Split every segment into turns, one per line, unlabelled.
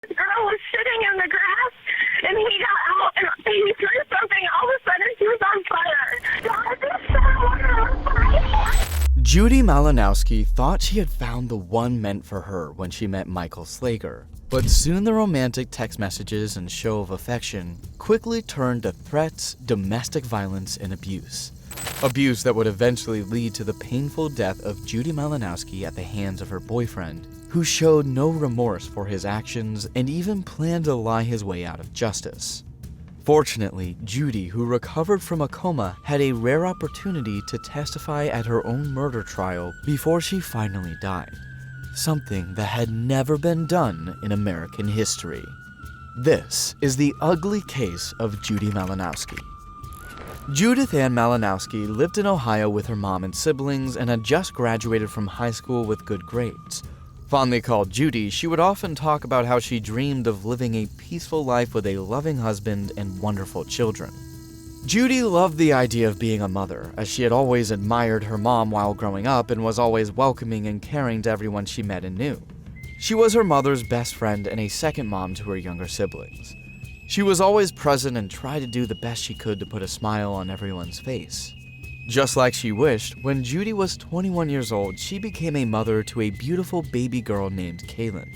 The girl was sitting in the grass, and he got out, and he threw something. All of a sudden, she was on fire. God, this son on fire.
Judy Malinowski thought she had found the one meant for her when she met Michael Slager, but soon the romantic text messages and show of affection quickly turned to threats, domestic violence, and abuse. Abuse that would eventually lead to the painful death of Judy Malinowski at the hands of her boyfriend, who showed no remorse for his actions and even planned to lie his way out of justice. Fortunately, Judy, who recovered from a coma, had a rare opportunity to testify at her own murder trial before she finally died, something that had never been done in American history. This is the ugly case of Judy Malinowski. Judith Ann Malinowski lived in Ohio with her mom and siblings and had just graduated from high school with good grades. Fondly called Judy, she would often talk about how she dreamed of living a peaceful life with a loving husband and wonderful children. Judy loved the idea of being a mother, as she had always admired her mom while growing up and was always welcoming and caring to everyone she met and knew. She was her mother's best friend and a second mom to her younger siblings. She was always present and tried to do the best she could to put a smile on everyone's face. Just like she wished, when Judy was 21 years old, she became a mother to a beautiful baby girl named Kaylin.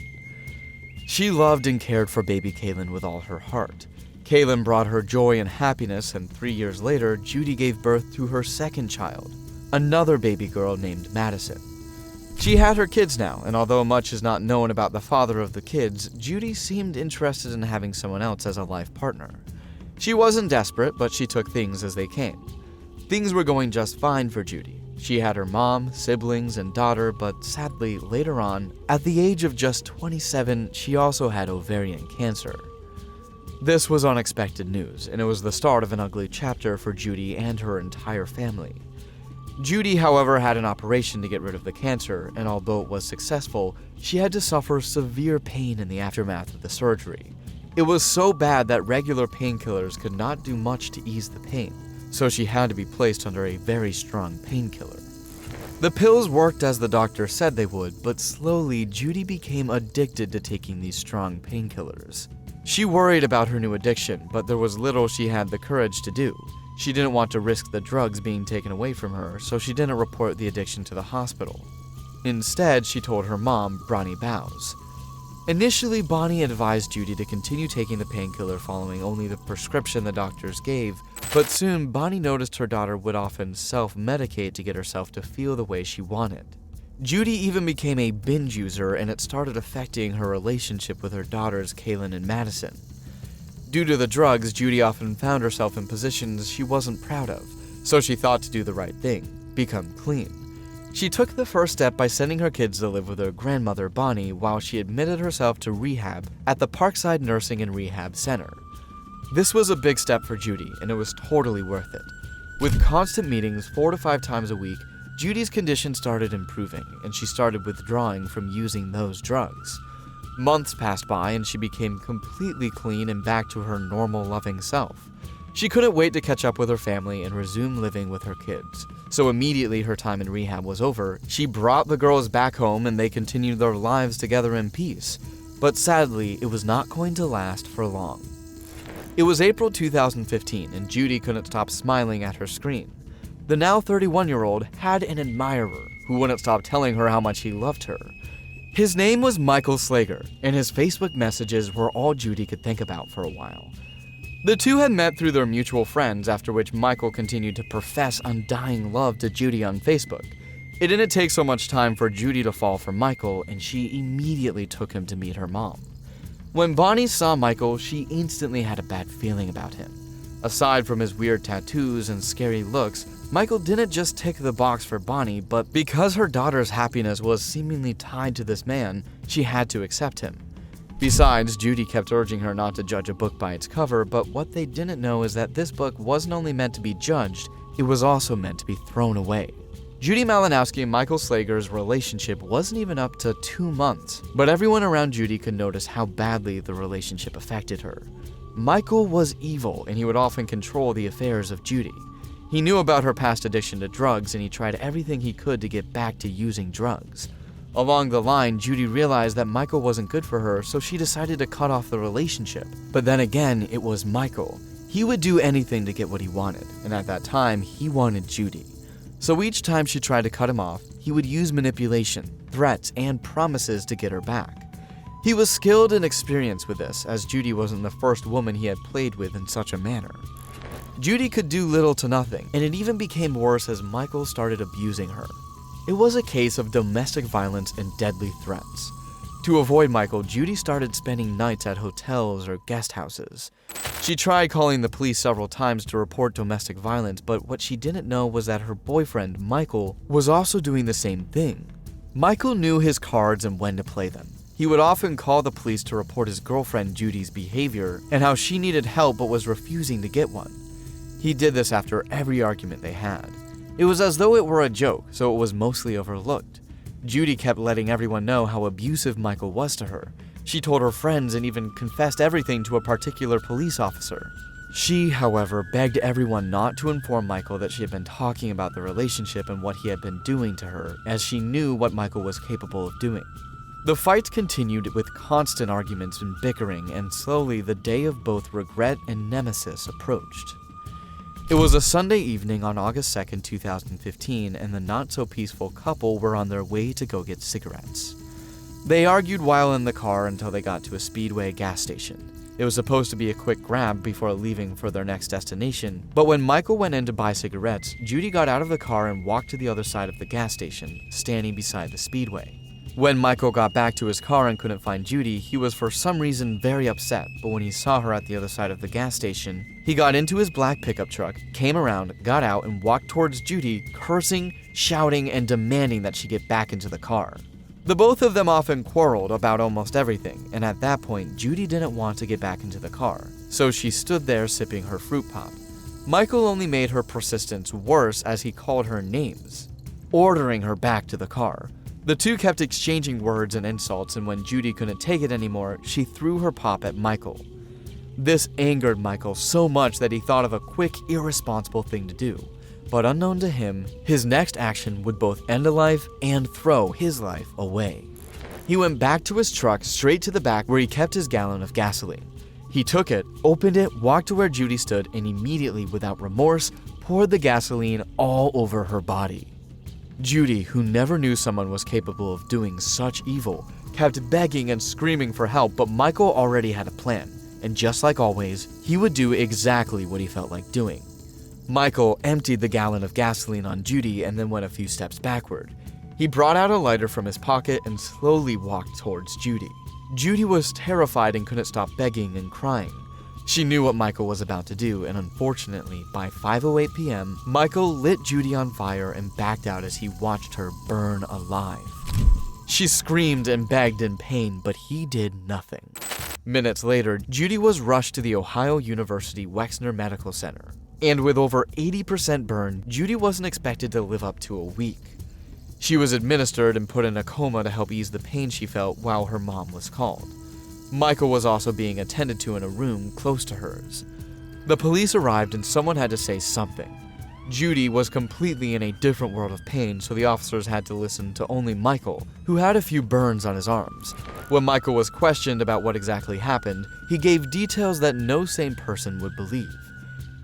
She loved and cared for baby Kaylin with all her heart. Kaylin brought her joy and happiness, and 3 years later, Judy gave birth to her second child, another baby girl named Madison. She had her kids now, and although much is not known about the father of the kids, Judy seemed interested in having someone else as a life partner. She wasn't desperate, but she took things as they came. Things were going just fine for Judy. She had her mom, siblings, and daughter, but sadly, later on, at the age of just 27, she also had ovarian cancer. This was unexpected news, and it was the start of an ugly chapter for Judy and her entire family. Judy, however, had an operation to get rid of the cancer, and although it was successful, she had to suffer severe pain in the aftermath of the surgery. It was so bad that regular painkillers could not do much to ease the pain, so she had to be placed under a very strong painkiller. The pills worked as the doctor said they would, but slowly Judy became addicted to taking these strong painkillers. She worried about her new addiction, but there was little she had the courage to do. She didn't want to risk the drugs being taken away from her, so she didn't report the addiction to the hospital. Instead, she told her mom, Bonnie Bowes. Initially, Bonnie advised Judy to continue taking the painkiller following only the prescription the doctors gave, but soon Bonnie noticed her daughter would often self-medicate to get herself to feel the way she wanted. Judy even became a binge user, and it started affecting her relationship with her daughters Kaylin and Madison. Due to the drugs, Judy often found herself in positions she wasn't proud of, so she thought to do the right thing, become clean. She took the first step by sending her kids to live with her grandmother, Bonnie, while she admitted herself to rehab at the Parkside Nursing and Rehab Center. This was a big step for Judy, and it was totally worth it. With constant meetings 4 to 5 times a week, Judy's condition started improving, and she started withdrawing from using those drugs. Months passed by, and she became completely clean and back to her normal, loving self. She couldn't wait to catch up with her family and resume living with her kids. So immediately her time in rehab was over, she brought the girls back home and they continued their lives together in peace. But sadly, it was not going to last for long. It was April 2015, and Judy couldn't stop smiling at her screen. The now 31-year-old had an admirer who wouldn't stop telling her how much he loved her. His name was Michael Slager, and his Facebook messages were all Judy could think about for a while. The two had met through their mutual friends, after which Michael continued to profess undying love to Judy on Facebook. It didn't take so much time for Judy to fall for Michael, and she immediately took him to meet her mom. When Bonnie saw Michael, she instantly had a bad feeling about him. Aside from his weird tattoos and scary looks, Michael didn't just tick the box for Bonnie, but because her daughter's happiness was seemingly tied to this man, she had to accept him. Besides, Judy kept urging her not to judge a book by its cover, but what they didn't know is that this book wasn't only meant to be judged, it was also meant to be thrown away. Judy Malinowski and Michael Slager's relationship wasn't even up to 2 months, but everyone around Judy could notice how badly the relationship affected her. Michael was evil, and he would often control the affairs of Judy. He knew about her past addiction to drugs, and he tried everything he could to get back to using drugs. Along the line, Judy realized that Michael wasn't good for her, so she decided to cut off the relationship. But then again, it was Michael. He would do anything to get what he wanted, and at that time, he wanted Judy. So each time she tried to cut him off, he would use manipulation, threats, and promises to get her back. He was skilled and experienced with this, as Judy wasn't the first woman he had played with in such a manner. Judy could do little to nothing, and it even became worse as Michael started abusing her. It was a case of domestic violence and deadly threats. To avoid Michael, Judy started spending nights at hotels or guest houses. She tried calling the police several times to report domestic violence, but what she didn't know was that her boyfriend, Michael, was also doing the same thing. Michael knew his cards and when to play them. He would often call the police to report his girlfriend Judy's behavior and how she needed help but was refusing to get one. He did this after every argument they had. It was as though it were a joke, so it was mostly overlooked. Judy kept letting everyone know how abusive Michael was to her. She told her friends and even confessed everything to a particular police officer. She, however, begged everyone not to inform Michael that she had been talking about the relationship and what he had been doing to her, as she knew what Michael was capable of doing. The fights continued with constant arguments and bickering, and slowly the day of both regret and nemesis approached. It was a Sunday evening on August 2nd, 2015, and the not-so-peaceful couple were on their way to go get cigarettes. They argued while in the car until they got to a Speedway gas station. It was supposed to be a quick grab before leaving for their next destination, but when Michael went in to buy cigarettes, Judy got out of the car and walked to the other side of the gas station, standing beside the Speedway. When Michael got back to his car and couldn't find Judy, he was for some reason very upset, but when he saw her at the other side of the gas station, he got into his black pickup truck, came around, got out, and walked towards Judy, cursing, shouting, and demanding that she get back into the car. The both of them often quarreled about almost everything, and at that point, Judy didn't want to get back into the car, so she stood there sipping her fruit pop. Michael only made her persistence worse as he called her names, ordering her back to the car. The two kept exchanging words and insults, and when Judy couldn't take it anymore, she threw her pop at Michael. This angered Michael so much that he thought of a quick, irresponsible thing to do. But unknown to him, his next action would both end a life and throw his life away. He went back to his truck, straight to the back where he kept his gallon of gasoline. He took it, opened it, walked to where Judy stood, and immediately, without remorse, poured the gasoline all over her body. Judy, who never knew someone was capable of doing such evil, kept begging and screaming for help, but Michael already had a plan, and just like always, he would do exactly what he felt like doing. Michael emptied the gallon of gasoline on Judy and then went a few steps backward. He brought out a lighter from his pocket and slowly walked towards Judy. Judy was terrified and couldn't stop begging and crying. She knew what Michael was about to do, and unfortunately, by 5:08 p.m., Michael lit Judy on fire and backed out as he watched her burn alive. She screamed and begged in pain, but he did nothing. Minutes later, Judy was rushed to the Ohio University Wexner Medical Center. And with over 80% burn, Judy wasn't expected to live up to a week. She was administered and put in a coma to help ease the pain she felt while her mom was called. Michael was also being attended to in a room close to hers. The police arrived and someone had to say something. Judy was completely in a different world of pain, so the officers had to listen to only Michael, who had a few burns on his arms. When Michael was questioned about what exactly happened, he gave details that no sane person would believe.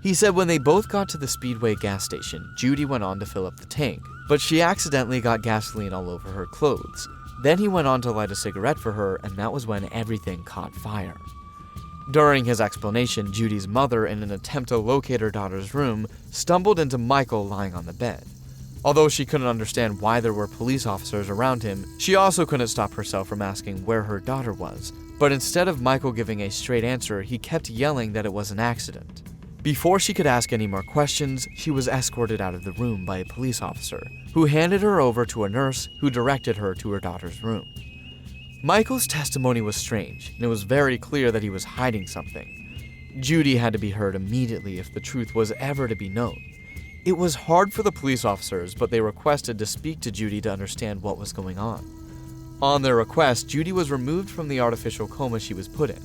He said when they both got to the Speedway gas station, Judy went on to fill up the tank, but she accidentally got gasoline all over her clothes. Then he went on to light a cigarette for her, and that was when everything caught fire. During his explanation, Judy's mother, in an attempt to locate her daughter's room, stumbled into Michael lying on the bed. Although she couldn't understand why there were police officers around him, she also couldn't stop herself from asking where her daughter was. But instead of Michael giving a straight answer, he kept yelling that it was an accident. Before she could ask any more questions, she was escorted out of the room by a police officer, who handed her over to a nurse who directed her to her daughter's room. Michael's testimony was strange, and it was very clear that he was hiding something. Judy had to be heard immediately if the truth was ever to be known. It was hard for the police officers, but they requested to speak to Judy to understand what was going on. On their request, Judy was removed from the artificial coma she was put in.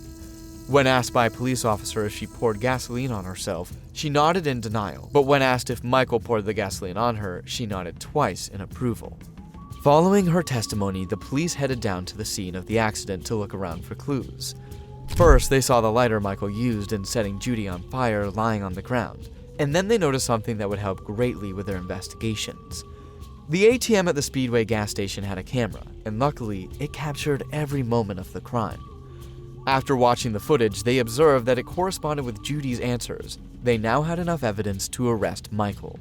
When asked by a police officer if she poured gasoline on herself, she nodded in denial, but when asked if Michael poured the gasoline on her, she nodded twice in approval. Following her testimony, the police headed down to the scene of the accident to look around for clues. First, they saw the lighter Michael used in setting Judy on fire lying on the ground, and then they noticed something that would help greatly with their investigations. The ATM at the Speedway gas station had a camera, and luckily, it captured every moment of the crime. After watching the footage, they observed that it corresponded with Judy's answers. They now had enough evidence to arrest Michael.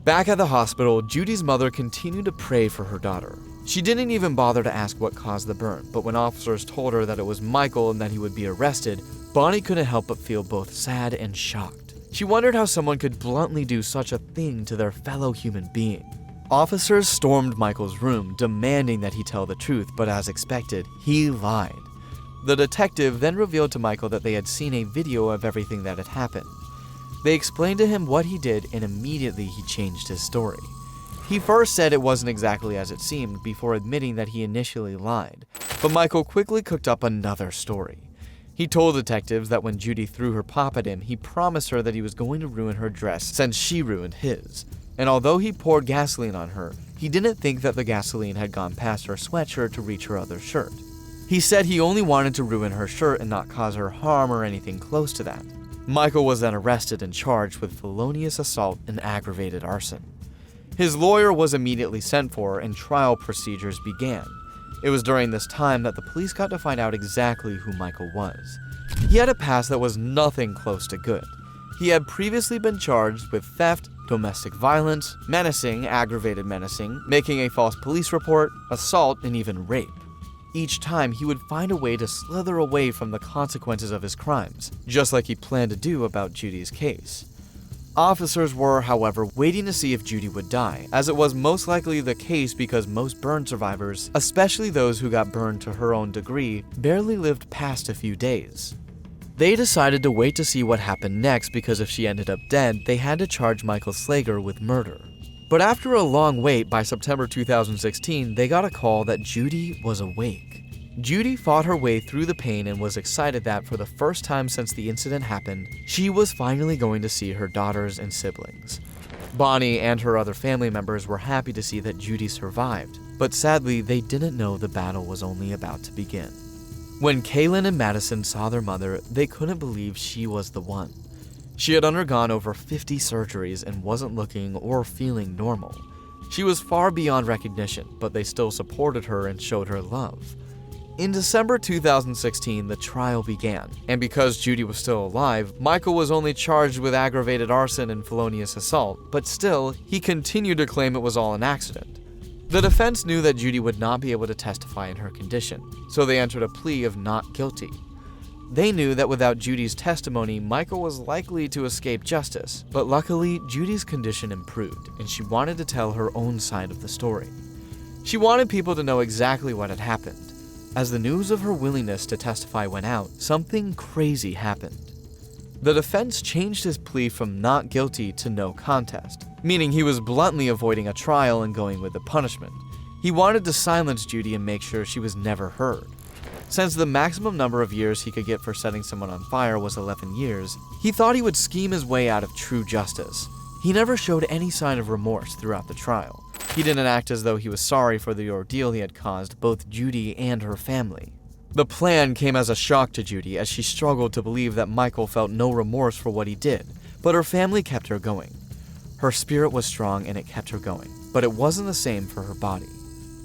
Back at the hospital, Judy's mother continued to pray for her daughter. She didn't even bother to ask what caused the burn, but when officers told her that it was Michael and that he would be arrested, Bonnie couldn't help but feel both sad and shocked. She wondered how someone could bluntly do such a thing to their fellow human being. Officers stormed Michael's room, demanding that he tell the truth, but as expected, he lied. The detective then revealed to Michael that they had seen a video of everything that had happened. They explained to him what he did, and immediately he changed his story. He first said it wasn't exactly as it seemed before admitting that he initially lied, but Michael quickly cooked up another story. He told detectives that when Judy threw her pop at him, he promised her that he was going to ruin her dress since she ruined his. And although he poured gasoline on her, he didn't think that the gasoline had gone past her sweatshirt to reach her other shirt. He said he only wanted to ruin her shirt and not cause her harm or anything close to that. Michael was then arrested and charged with felonious assault and aggravated arson. His lawyer was immediately sent for and trial procedures began. It was during this time that the police got to find out exactly who Michael was. He had a past that was nothing close to good. He had previously been charged with theft, domestic violence, menacing, aggravated menacing, making a false police report, assault, and even rape. Each time, he would find a way to slither away from the consequences of his crimes, just like he planned to do about Judy's case. Officers were, however, waiting to see if Judy would die, as it was most likely the case because most burn survivors, especially those who got burned to her own degree, barely lived past a few days. They decided to wait to see what happened next because if she ended up dead, they had to charge Michael Slager with murder. But after a long wait, by September 2016, they got a call that Judy was awake. Judy fought her way through the pain and was excited that for the first time since the incident happened, she was finally going to see her daughters and siblings. Bonnie and her other family members were happy to see that Judy survived, but sadly, they didn't know the battle was only about to begin. When Kaylin and Madison saw their mother, they couldn't believe she was the one. She had undergone over 50 surgeries and wasn't looking or feeling normal. She was far beyond recognition, but they still supported her and showed her love. In December 2016, the trial began, and because Judy was still alive, Michael was only charged with aggravated arson and felonious assault, but still, he continued to claim it was all an accident. The defense knew that Judy would not be able to testify in her condition, so they entered a plea of not guilty. They knew that without Judy's testimony, Michael was likely to escape justice, but luckily, Judy's condition improved, and she wanted to tell her own side of the story. She wanted people to know exactly what had happened. As the news of her willingness to testify went out, something crazy happened. The defense changed his plea from not guilty to no contest, meaning he was bluntly avoiding a trial and going with the punishment. He wanted to silence Judy and make sure she was never heard. Since the maximum number of years he could get for setting someone on fire was 11 years, he thought he would scheme his way out of true justice. He never showed any sign of remorse throughout the trial. He didn't act as though he was sorry for the ordeal he had caused both Judy and her family. The plan came as a shock to Judy as she struggled to believe that Michael felt no remorse for what he did, but her family kept her going. Her spirit was strong and it kept her going, but it wasn't the same for her body.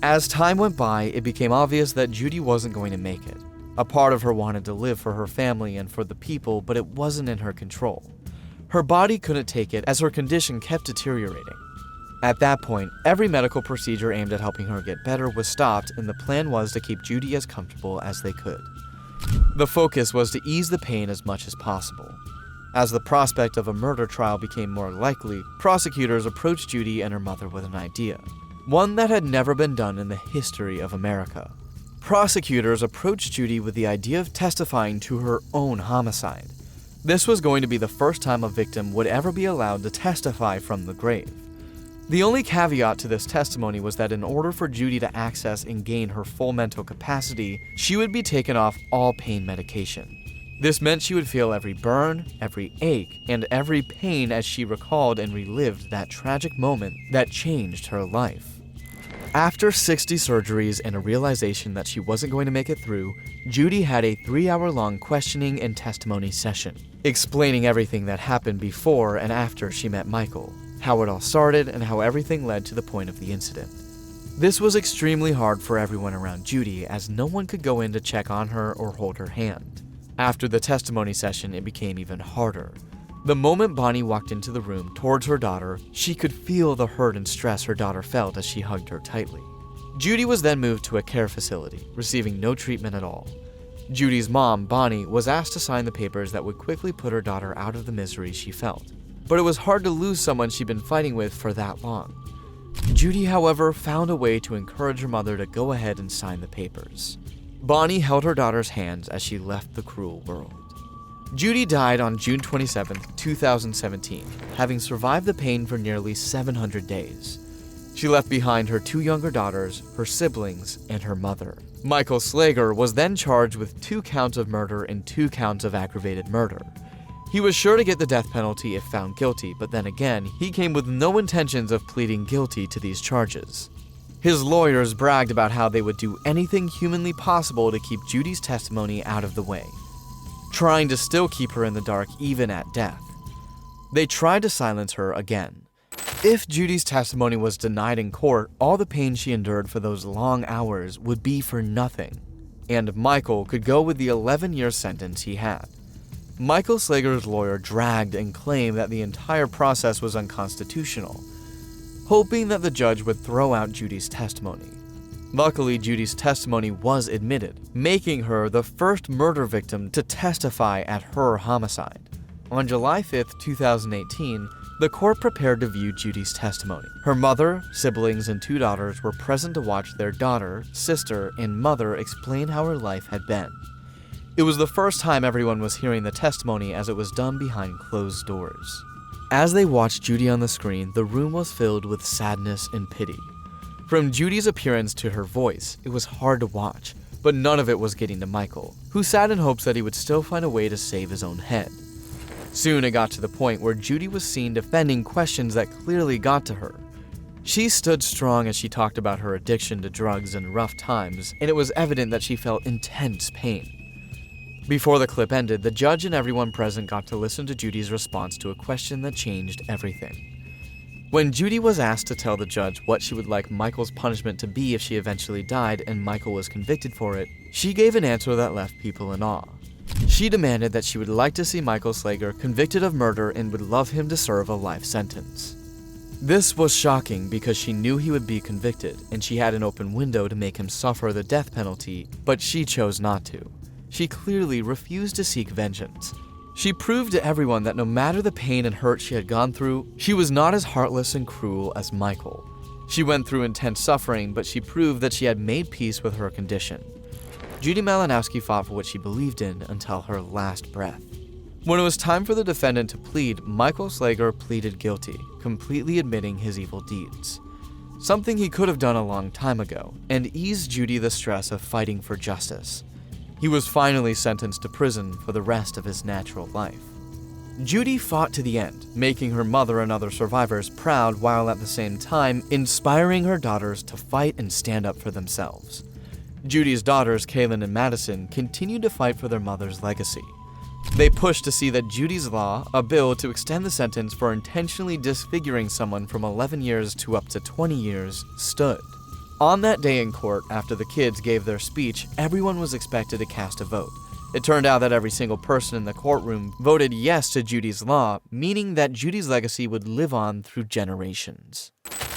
As time went by, it became obvious that Judy wasn't going to make it. A part of her wanted to live for her family and for the people, but it wasn't in her control. Her body couldn't take it as her condition kept deteriorating. At that point, every medical procedure aimed at helping her get better was stopped, and the plan was to keep Judy as comfortable as they could. The focus was to ease the pain as much as possible. As the prospect of a murder trial became more likely, prosecutors approached Judy and her mother with an idea, one that had never been done in the history of America. Prosecutors approached Judy with the idea of testifying to her own homicide. This was going to be the first time a victim would ever be allowed to testify from the grave. The only caveat to this testimony was that in order for Judy to access and gain her full mental capacity, she would be taken off all pain medication. This meant she would feel every burn, every ache, and every pain as she recalled and relived that tragic moment that changed her life. After 60 surgeries and a realization that she wasn't going to make it through, Judy had a 3-hour-long questioning and testimony session, explaining everything that happened before and after she met Michael, how it all started, and how everything led to the point of the incident. This was extremely hard for everyone around Judy, as no one could go in to check on her or hold her hand. After the testimony session, it became even harder. The moment Bonnie walked into the room towards her daughter, she could feel the hurt and stress her daughter felt as she hugged her tightly. Judy was then moved to a care facility, receiving no treatment at all. Judy's mom, Bonnie, was asked to sign the papers that would quickly put her daughter out of the misery she felt. But it was hard to lose someone she'd been fighting with for that long. Judy, however, found a way to encourage her mother to go ahead and sign the papers. Bonnie held her daughter's hands as she left the cruel world. Judy died on June 27, 2017, having survived the pain for nearly 700 days. She left behind her 2 younger daughters, her siblings, and her mother. Michael Slager was then charged with 2 counts of murder and 2 counts of aggravated murder. He was sure to get the death penalty if found guilty, but then again, he came with no intentions of pleading guilty to these charges. His lawyers bragged about how they would do anything humanly possible to keep Judy's testimony out of the way, trying to still keep her in the dark even at death. They tried to silence her again. If Judy's testimony was denied in court, all the pain she endured for those long hours would be for nothing, and Michael could go with the 11-year sentence he had. Michael Slager's lawyer dragged and claimed that the entire process was unconstitutional, hoping that the judge would throw out Judy's testimony. Luckily, Judy's testimony was admitted, making her the first murder victim to testify at her homicide. On July 5, 2018, the court prepared to view Judy's testimony. Her mother, siblings, and 2 daughters were present to watch their daughter, sister, and mother explain how her life had been. It was the first time everyone was hearing the testimony, as it was done behind closed doors. As they watched Judy on the screen, the room was filled with sadness and pity. From Judy's appearance to her voice, it was hard to watch, but none of it was getting to Michael, who sat in hopes that he would still find a way to save his own head. Soon it got to the point where Judy was seen defending questions that clearly got to her. She stood strong as she talked about her addiction to drugs and rough times, and it was evident that she felt intense pain. Before the clip ended, the judge and everyone present got to listen to Judy's response to a question that changed everything. When Judy was asked to tell the judge what she would like Michael's punishment to be if she eventually died and Michael was convicted for it, she gave an answer that left people in awe. She demanded that she would like to see Michael Slager convicted of murder and would love him to serve a life sentence. This was shocking because she knew he would be convicted, and she had an open window to make him suffer the death penalty, but she chose not to. She clearly refused to seek vengeance. She proved to everyone that no matter the pain and hurt she had gone through, she was not as heartless and cruel as Michael. She went through intense suffering, but she proved that she had made peace with her condition. Judy Malinowski fought for what she believed in until her last breath. When it was time for the defendant to plead, Michael Slager pleaded guilty, completely admitting his evil deeds. Something he could have done a long time ago, and eased Judy the stress of fighting for justice. He was finally sentenced to prison for the rest of his natural life. Judy fought to the end, making her mother and other survivors proud while at the same time inspiring her daughters to fight and stand up for themselves. Judy's daughters, Kaylin and Madison, continued to fight for their mother's legacy. They pushed to see that Judy's Law, a bill to extend the sentence for intentionally disfiguring someone from 11 years to up to 20 years, stood. On that day in court, after the kids gave their speech, everyone was expected to cast a vote. It turned out that every single person in the courtroom voted yes to Judy's Law, meaning that Judy's legacy would live on through generations.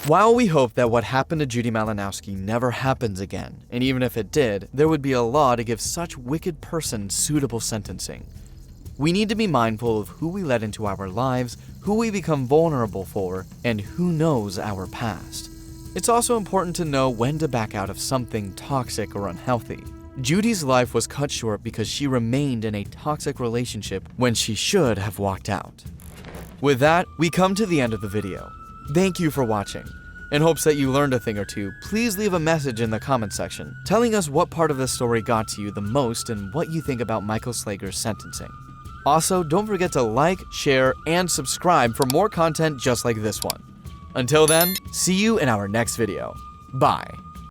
While we hope that what happened to Judy Malinowski never happens again, and even if it did, there would be a law to give such wicked persons suitable sentencing. We need to be mindful of who we let into our lives, who we become vulnerable for, and who knows our past. It's also important to know when to back out of something toxic or unhealthy. Judy's life was cut short because she remained in a toxic relationship when she should have walked out. With that, we come to the end of the video. Thank you for watching. In hopes that you learned a thing or two, please leave a message in the comment section telling us what part of this story got to you the most and what you think about Michael Slager's sentencing. Also, don't forget to like, share, and subscribe for more content just like this one. Until then, see you in our next video. Bye.